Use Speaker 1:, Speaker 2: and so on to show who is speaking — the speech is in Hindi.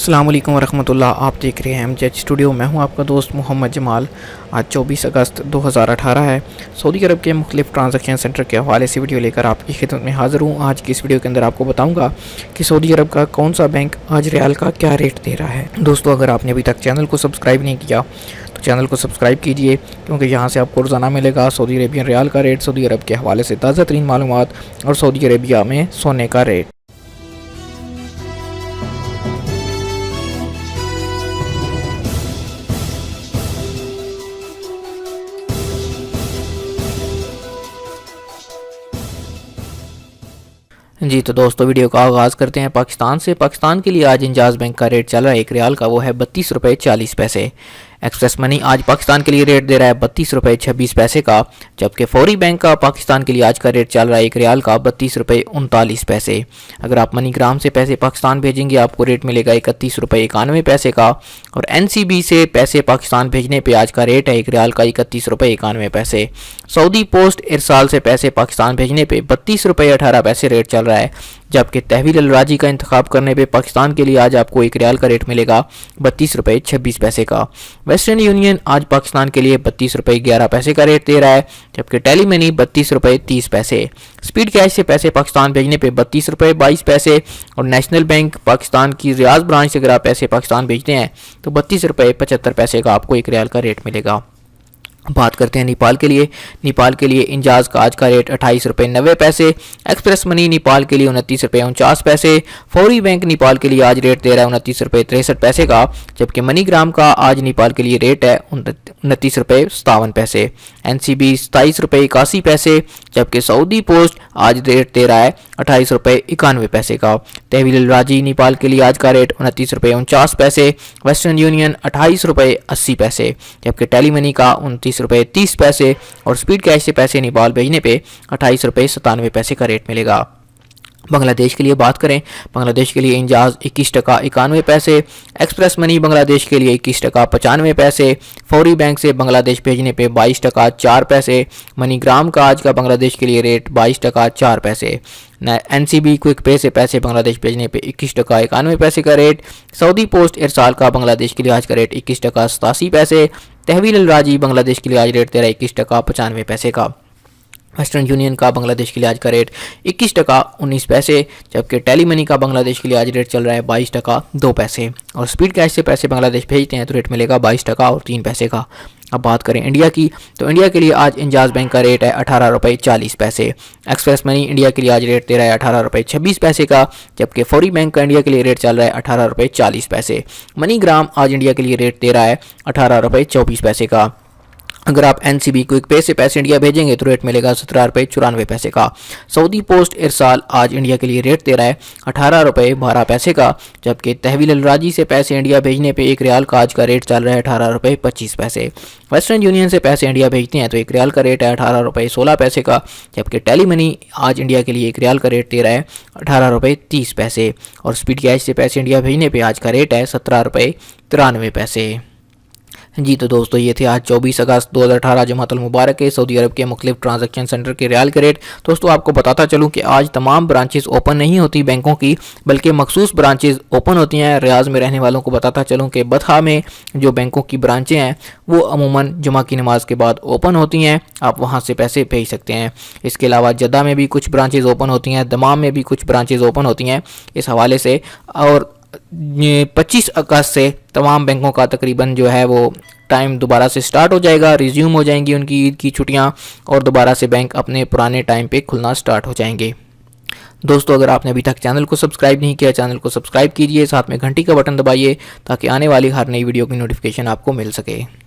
Speaker 1: अस्सलाम वालेकुम वरहमतुल्लाह। आप देख रहे हैं एमजेड स्टूडियो। मैं हूं आपका दोस्त मोहम्मद जमाल। आज 24 अगस्त 2018 है। सऊदी अरब के मुख्तलिफ ट्रांजैक्शन सेंटर के हवाले से वीडियो लेकर आपकी खिदमत में हाज़िर हूं। आज की इस वीडियो के अंदर आपको बताऊंगा कि सऊदी अरब का कौन सा बैंक आज रियाल का क्या रेट दे रहा है। दोस्तों, अगर आपने अभी तक चैनल को सब्सक्राइब नहीं किया तो चैनल को सब्सक्राइब कीजिए, क्योंकि यहाँ से आपको रोज़ाना मिलेगा सऊदी अरेबियन रियाल का रेट, सऊदी अरब के हवाले से ताज़ा तरीन मालूमात और सऊदी अरेबिया में सोने का रेट। जी तो दोस्तों, वीडियो का आगाज़ करते हैं पाकिस्तान से। पाकिस्तान के लिए आज इंजाज़ बैंक का रेट चल रहा है एक रियाल का, वो है 32 रुपये 40 पैसे। एक्सप्रेस मनी आज पाकिस्तान के लिए रेट दे रहा है 32 रुपये 26 पैसे का, जबकि फौरी बैंक का पाकिस्तान के लिए आज का रेट चल रहा है एक रियाल का 32 रुपये 39 पैसे। अगर आप मनीग्राम से पैसे पाकिस्तान भेजेंगे आपको रेट मिलेगा 31 रुपये 91 पैसे का, और NCB से पैसे पाकिस्तान भेजने पे आज का रेट है एक रियाल का 31 रुपये 91 पैसे। सऊदी पोस्ट इरसाल से पैसे पाकिस्तान भेजने पे 32 रुपये 18 पैसे रेट चल रहा है, जबकि तहवील अल राजी का इंतखाब करने पे पाकिस्तान के लिए आज आपको एक रियाल का रेट मिलेगा 32 रुपये 26 पैसे का। वेस्टर्न यूनियन आज पाकिस्तान के लिए 32 रुपये 11 पैसे का रेट दे रहा है, जबकि टेली मनी 32 रुपये 30 पैसे। स्पीड कैश से पैसे पाकिस्तान भेजने पे 32 रुपये 22 पैसे, और नेशनल बैंक पाकिस्तान की रियाज ब्रांच से अगर आप पैसे पाकिस्तान भेजते हैं तो 32 रुपये 75 पैसे का आपको एक रियाल का रेट मिलेगा। बात करते हैं नेपाल के लिए। नेपाल के लिए इंजाज का आज का रेट 28 रुपये 90 पैसे। एक्सप्रेस मनी नेपाल के लिए 29 रुपये 49 पैसे। फौरी बैंक नेपाल के लिए आज रेट दे रहा है 29 रुपये 63 पैसे का, जबकि मनीग्राम का आज नेपाल के लिए रेट है 29 रुपये 57 पैसे। NCB 27 रुपये 81 पैसे, जबकि सऊदी पोस्ट आज रेट दे रहा है 28 रुपये 91 पैसे का। तहवील अल राजी नेपाल के लिए आज का रेट 29 रुपये 49 पैसे। वेस्टर्न यूनियन 28 रुपये 80 पैसे, जबकि टेली मनी का 29 रुपये 30 पैसे, और स्पीड कैश से पैसे नेपाल भेजने पे 28 रुपये 97 पैसे का रेट मिलेगा। बांग्लादेश के लिए बात करें, बांग्लादेश के लिए इंजाज 21 टका 91 पैसे। एक्सप्रेस मनी बांग्लादेश के लिए 21 टका 95 पैसे। फौरी बैंक से बांग्लादेश भेजने पे 22 टका 4 पैसे। मनीग्राम का आज का बांग्लादेश के लिए रेट 22 टका 4 पैसे। NCB क्विक पे से पैसे बांग्लादेश भेजने पे 21 टका 91 पैसे का रेट। सऊदी पोस्ट इरसाल का बांग्लादेश के लिए आज का रेट 21 टका 87 पैसे। तहवील अल राजी बांग्लादेश के लिए आज रेट दे रहा है 21 टका 95 पैसे का। वेस्टर्न यूनियन का बांग्लादेश के लिए आज का रेट 21 टका 19 पैसे, जबकि टेली मनी का बांग्लादेश के लिए आज रेट चल रहा है 22 टका 2 पैसे, और स्पीड कैश से पैसे बांग्लादेश भेजते हैं तो रेट मिलेगा 22 टका और 3 पैसे का। अब बात करें इंडिया की, तो इंडिया के लिए आज इंजाज बैंक का रेट है 18 रुपये 40 पैसे। एक्सप्रेस मनी इंडिया के लिए आज रेट दे रहा है 18 रुपये 26 पैसे का, जबकि फौरी बैंक का इंडिया के लिए रेट चल रहा है 18 रुपये 40 पैसे। मनीग्राम आज इंडिया के लिए रेट दे रहा है 18 रुपये 24 पैसे का। अगर आप NCB क्विक पे से पैसे इंडिया भेजेंगे तो रेट मिलेगा 17 रुपये 94 पैसे का। सऊदी पोस्ट इरसाल आज इंडिया के लिए रेट दे रहा है 18 रुपये 12 पैसे का, जबकि तहवील अल राजी से पैसे इंडिया भेजने पे एक रियाल का आज का रेट चल रहा है 18 रुपये 25 पैसे। वेस्टर्न यूनियन से पैसे इंडिया भेजते हैं तो एक रियाल का रेट है 18 रुपये 16 पैसे का, जबकि टेली मनी आज इंडिया के लिए एक रियाल का रेट दे रहा है 18 रुपये 30 पैसे, और स्पीड कैश से पैसे इंडिया भेजने पे आज का रेट है 17 रुपये 93 पैसे। जी तो दोस्तों, ये थे आज 24 अगस्त 2018 जुमातुल मुबारक के सऊदी अरब के मुख्तलिफ ट्रांजैक्शन सेंटर के रियाल के रेट। दोस्तों, आपको बताता चलूँ कि आज तमाम ब्रांचेस ओपन नहीं होती बैंकों की, बल्कि मखसूस ब्रांचेस ओपन होती हैं। रियाज में रहने वालों को बताता चलूँ कि बथा में जो बैंकों की ब्रांचें हैं वो अमूमन जुमा की नमाज के बाद ओपन होती हैं, आप वहाँ से पैसे भेज सकते हैं। इसके अलावा जद्दा में भी कुछ ब्रांचेज ओपन होती हैं, दमाम में भी कुछ ब्रांचेज ओपन होती हैं इस हवाले से। और 25 अगस्त से तमाम बैंकों का तकरीबन जो है वो टाइम दोबारा से स्टार्ट हो जाएगा, रिज्यूम हो जाएंगी उनकी ईद की छुट्टियां, और दोबारा से बैंक अपने पुराने टाइम पे खुलना स्टार्ट हो जाएंगे। दोस्तों, अगर आपने अभी तक चैनल को सब्सक्राइब नहीं किया, चैनल को सब्सक्राइब कीजिए, साथ में घंटी का बटन दबाइए ताकि आने वाली हर नई वीडियो की नोटिफिकेशन आपको मिल सके।